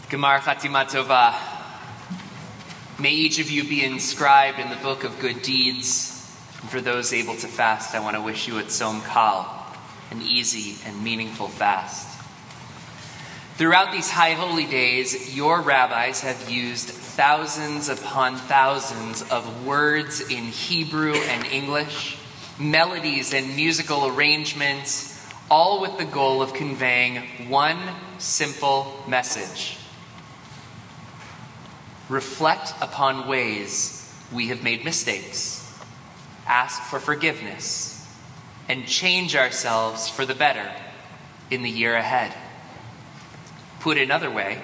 Gemar Chatima Tova. May each of you be inscribed in the book of good deeds. And for those able to fast, I want to wish you a Tzom Kal, an easy and meaningful fast. Throughout these high holy days, your rabbis have used thousands upon thousands of words in Hebrew and English, melodies and musical arrangements, all with the goal of conveying one simple message. Reflect upon ways we have made mistakes, ask for forgiveness, and change ourselves for the better in the year ahead. Put another way,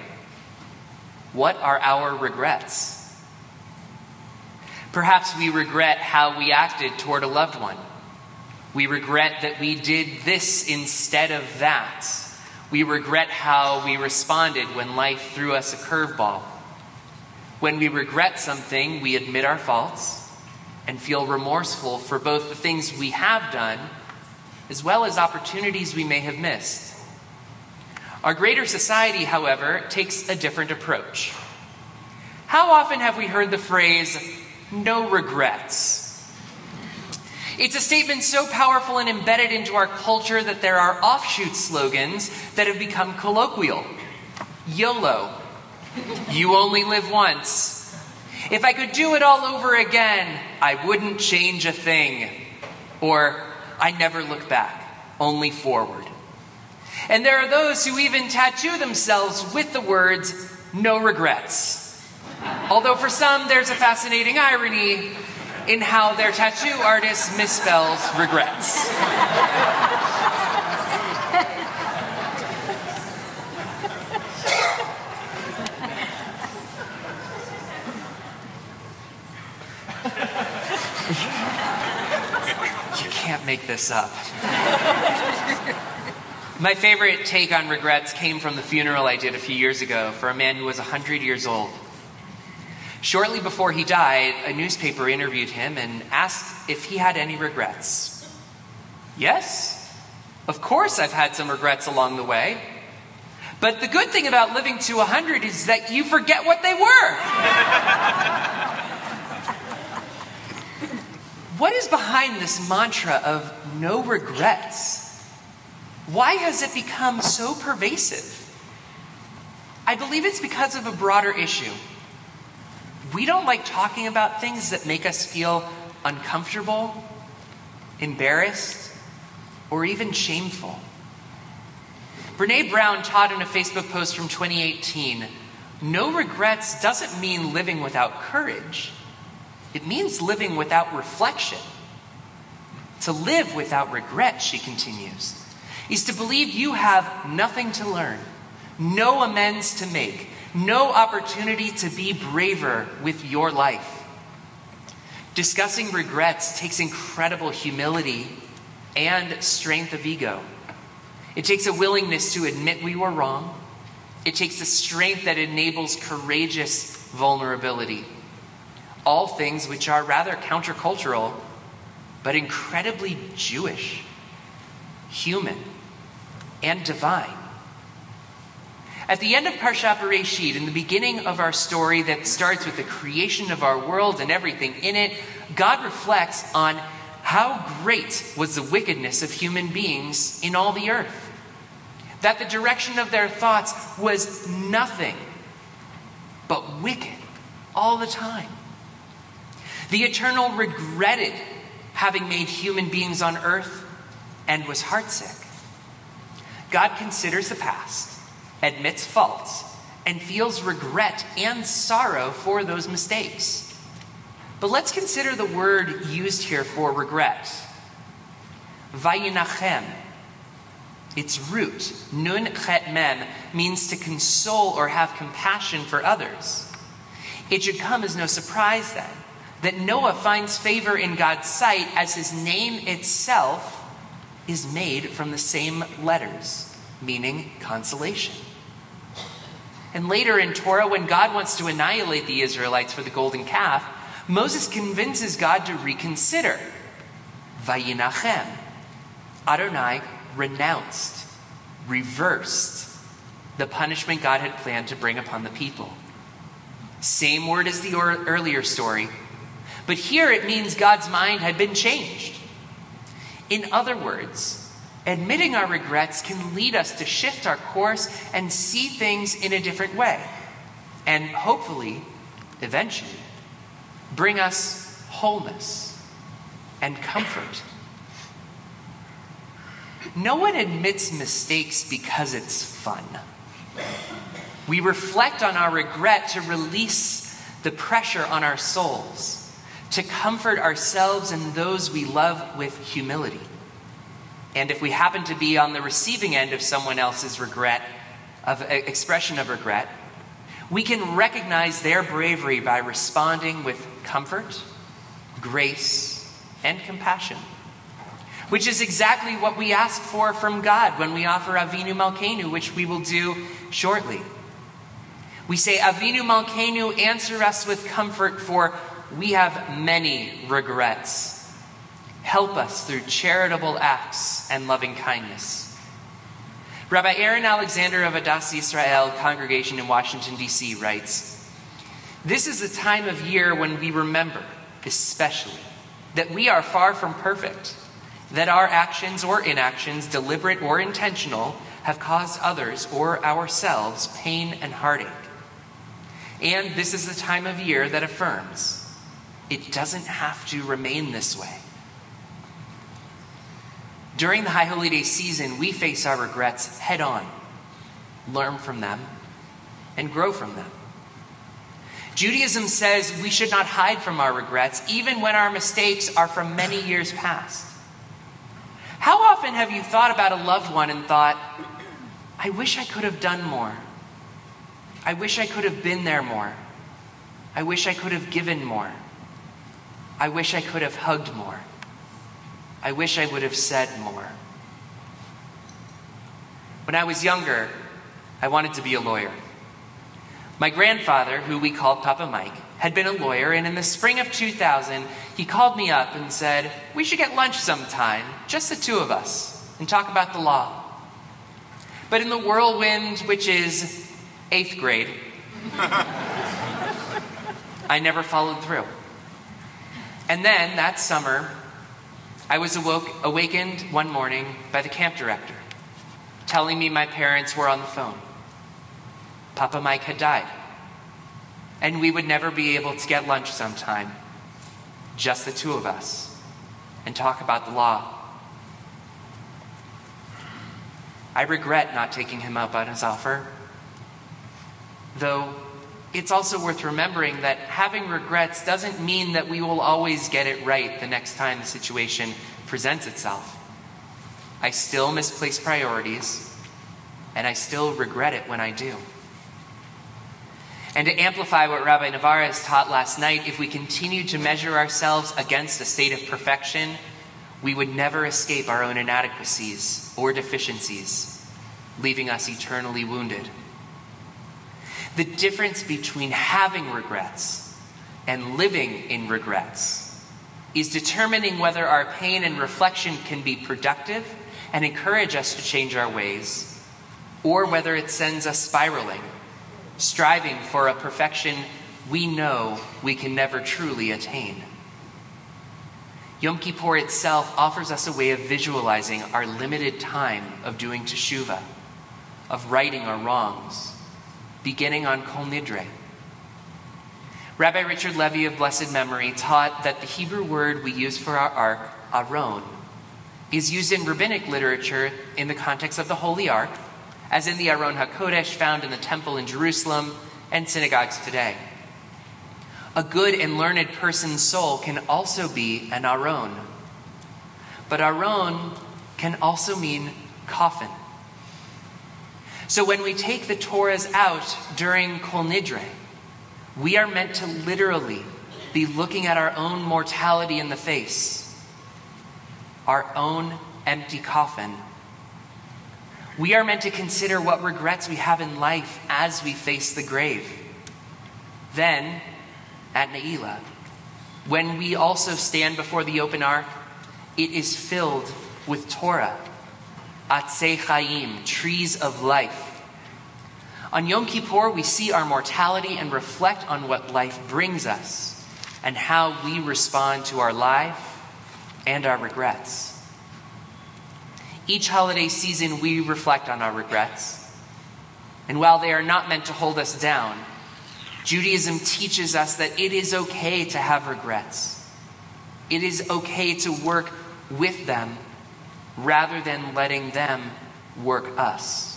what are our regrets? Perhaps we regret how we acted toward a loved one. We regret that we did this instead of that. We regret how we responded when life threw us a curveball. When we regret something, we admit our faults and feel remorseful for both the things we have done as well as opportunities we may have missed. Our greater society, however, takes a different approach. How often have we heard the phrase, "no regrets"? It's a statement so powerful and embedded into our culture that there are offshoot slogans that have become colloquial. YOLO. You only live once. If I could do it all over again, I wouldn't change a thing. Or, I never look back, only forward. And there are those who even tattoo themselves with the words, "no regrets." Although for some, there's a fascinating irony in how their tattoo artist misspells regrets. You can't make this up. My favorite take on regrets came from the funeral I did a few years ago for a man who was 100 years old. Shortly before he died, a newspaper interviewed him and asked if he had any regrets. Yes, of course I've had some regrets along the way. But the good thing about living to 100 is that you forget what they were. What is behind this mantra of no regrets? Why has it become so pervasive? I believe it's because of a broader issue. We don't like talking about things that make us feel uncomfortable, embarrassed, or even shameful. Brene Brown taught in a Facebook post from 2018, no regrets doesn't mean living without courage. It means living without reflection. To live without regret, she continues, is to believe you have nothing to learn, no amends to make, no opportunity to be braver with your life. Discussing regrets takes incredible humility and strength of ego. It takes a willingness to admit we were wrong. It takes the strength that enables courageous vulnerability. All things which are rather countercultural, but incredibly Jewish, human, and divine. At the end of Parshat Bereshit, in the beginning of our story that starts with the creation of our world and everything in it, God reflects on how great was the wickedness of human beings in all the earth. That the direction of their thoughts was nothing but wicked all the time. The Eternal regretted having made human beings on earth and was heartsick. God considers the past, admits faults, and feels regret and sorrow for those mistakes. But let's consider the word used here for regret. Vayinachem. Its root, nun chet mem, means to console or have compassion for others. It should come as no surprise then that Noah finds favor in God's sight as his name itself is made from the same letters, meaning consolation. And later in Torah, when God wants to annihilate the Israelites for the golden calf, Moses convinces God to reconsider. Vayinachem. Adonai renounced, reversed. the punishment God had planned to bring upon the people. Same word as the earlier story, but here it means God's mind had been changed. In other words, admitting our regrets can lead us to shift our course and see things in a different way, and hopefully, eventually, bring us wholeness and comfort. No one admits mistakes because it's fun. We reflect on our regret to release the pressure on our souls, to comfort ourselves and those we love with humility. And if we happen to be on the receiving end of someone else's expression of regret, we can recognize their bravery by responding with comfort, grace, and compassion, which is exactly what we ask for from God when we offer Avinu Malkeinu, which we will do shortly. We say, Avinu Malkeinu, answer us with comfort, for we have many regrets. Help us through charitable acts and loving kindness. Rabbi Aaron Alexander of Beth Israel congregation in Washington, D.C. writes, "This is a time of year when we remember, especially, that we are far from perfect, that our actions or inactions, deliberate or intentional, have caused others or ourselves pain and heartache. And this is the time of year that affirms, it doesn't have to remain this way." During the High Holy Day season, we face our regrets head on, learn from them, and grow from them. Judaism says we should not hide from our regrets, even when our mistakes are from many years past. How often have you thought about a loved one and thought, I wish I could have done more. I wish I could have been there more. I wish I could have given more. I wish I could have hugged more. I wish I would have said more. When I was younger, I wanted to be a lawyer. My grandfather, who we called Papa Mike, had been a lawyer, and in the spring of 2000, he called me up and said, we should get lunch sometime, just the two of us, and talk about the law. But in the whirlwind, which is 8th grade, I never followed through. And then, that summer, I was awakened one morning by the camp director, telling me my parents were on the phone. Papa Mike had died, and we would never be able to get lunch sometime, just the two of us, and talk about the law. I regret not taking him up on his offer, though it's also worth remembering that having regrets doesn't mean that we will always get it right the next time the situation presents itself. I still misplace priorities, and I still regret it when I do. And to amplify what Rabbi Navarez taught last night, if we continue to measure ourselves against a state of perfection, we would never escape our own inadequacies or deficiencies, leaving us eternally wounded. The difference between having regrets and living in regrets is determining whether our pain and reflection can be productive and encourage us to change our ways, or whether it sends us spiraling, striving for a perfection we know we can never truly attain. Yom Kippur itself offers us a way of visualizing our limited time of doing teshuvah, of righting our wrongs, beginning on Kol Nidre. Rabbi Richard Levy of blessed memory taught that the Hebrew word we use for our ark, aron, is used in rabbinic literature in the context of the Holy Ark, as in the Aron HaKodesh found in the temple in Jerusalem and synagogues today. A good and learned person's soul can also be an aron. But aron can also mean coffin. So when we take the Torahs out during Kol Nidre, we are meant to literally be looking at our own mortality in the face, our own empty coffin. We are meant to consider what regrets we have in life as we face the grave. Then, at Ne'ilah, when we also stand before the open ark, it is filled with Torah, Atzei Chaim, trees of life, On Yom Kippur, we see our mortality and reflect on what life brings us and how we respond to our life and our regrets. Each holiday season, we reflect on our regrets. And while they are not meant to hold us down, Judaism teaches us that it is okay to have regrets. It is okay to work with them rather than letting them work us.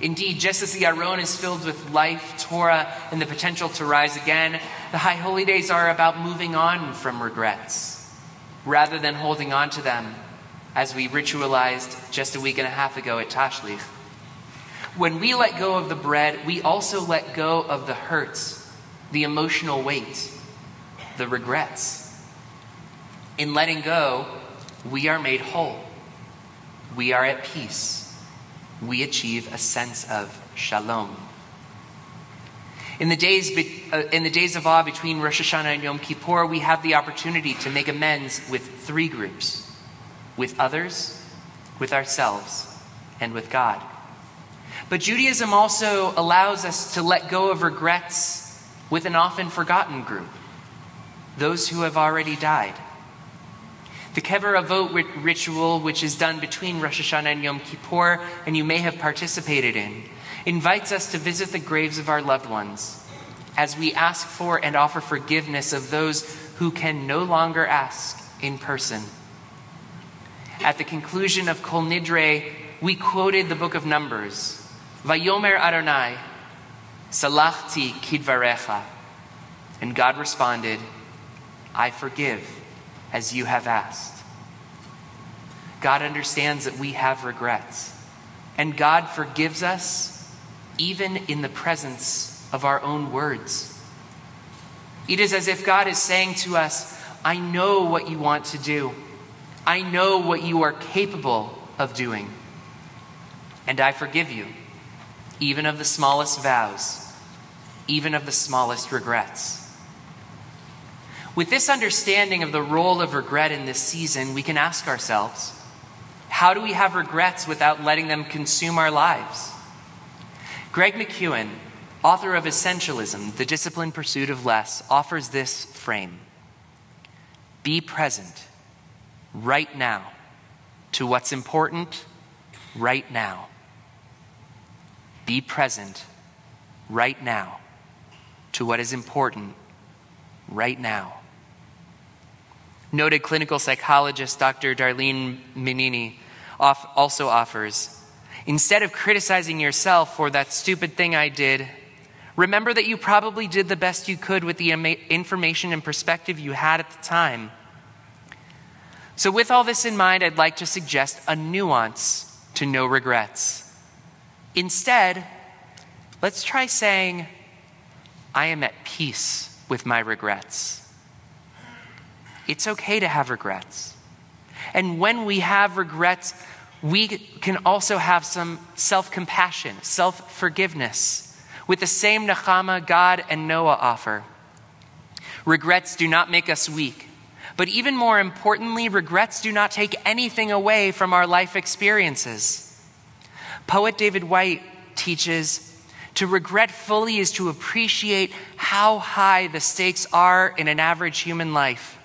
Indeed, just as the Aron is filled with life, Torah, and the potential to rise again, the High Holy Days are about moving on from regrets, rather than holding on to them, as we ritualized just a week and a half ago at Tashlich. When we let go of the bread, we also let go of the hurts, the emotional weight, the regrets. In letting go, we are made whole. We are at peace. We achieve a sense of shalom. In the days of awe between Rosh Hashanah and Yom Kippur, we have the opportunity to make amends with three groups: with others, with ourselves, and with God. But Judaism also allows us to let go of regrets with an often forgotten group: those who have already died. The Kippur Avot ritual, which is done between Rosh Hashanah and Yom Kippur, and you may have participated in, invites us to visit the graves of our loved ones as we ask for and offer forgiveness of those who can no longer ask in person. At the conclusion of Kol Nidre, we quoted the book of Numbers, Vayomer Adonai, Salachti kidvarecha. And God responded, I forgive as you have asked. God understands that we have regrets, and God forgives us even in the presence of our own words. It is as if God is saying to us, I know what you want to do. I know what you are capable of doing. And I forgive you, even of the smallest vows, even of the smallest regrets. With this understanding of the role of regret in this season, we can ask ourselves, how do we have regrets without letting them consume our lives? Greg McEwen, author of Essentialism, The Disciplined Pursuit of Less, offers this frame: be present right now to what's important right now. Be present right now to what is important right now. Noted clinical psychologist Dr. Darlene Menini also offers, instead of criticizing yourself for that stupid thing I did, remember that you probably did the best you could with the information and perspective you had at the time. So with all this in mind, I'd like to suggest a nuance to no regrets. Instead, let's try saying, I am at peace with my regrets. It's okay to have regrets. And when we have regrets, we can also have some self-compassion, self-forgiveness, with the same nechama God and Noah offer. Regrets do not make us weak, but even more importantly, regrets do not take anything away from our life experiences. Poet David White teaches, to regret fully is to appreciate how high the stakes are in an average human life.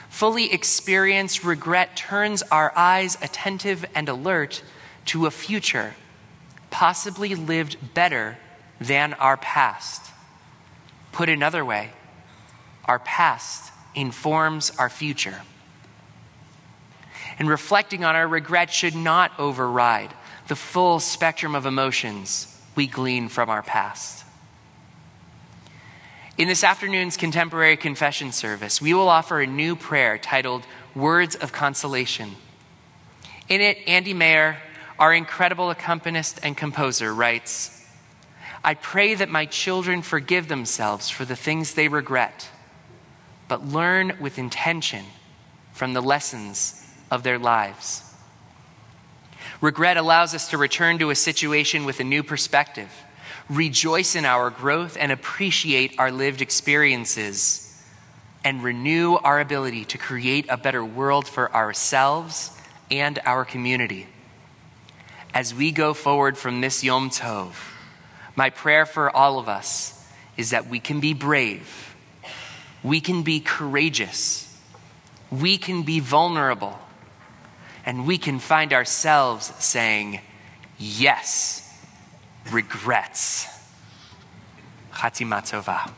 Fully experienced regret turns our eyes attentive and alert to a future possibly lived better than our past. Put another way, our past informs our future. And reflecting on our regret should not override the full spectrum of emotions we glean from our past. In this afternoon's contemporary confession service, we will offer a new prayer titled Words of Consolation. In it, Andy Mayer, our incredible accompanist and composer, writes, I pray that my children forgive themselves for the things they regret, but learn with intention from the lessons of their lives. Regret allows us to return to a situation with a new perspective, rejoice in our growth and appreciate our lived experiences, and renew our ability to create a better world for ourselves and our community. As we go forward from this Yom Tov, My prayer for all of us is that we can be brave, we can be courageous, we can be vulnerable, and we can find ourselves saying, yes, regrets. Chatima Tova.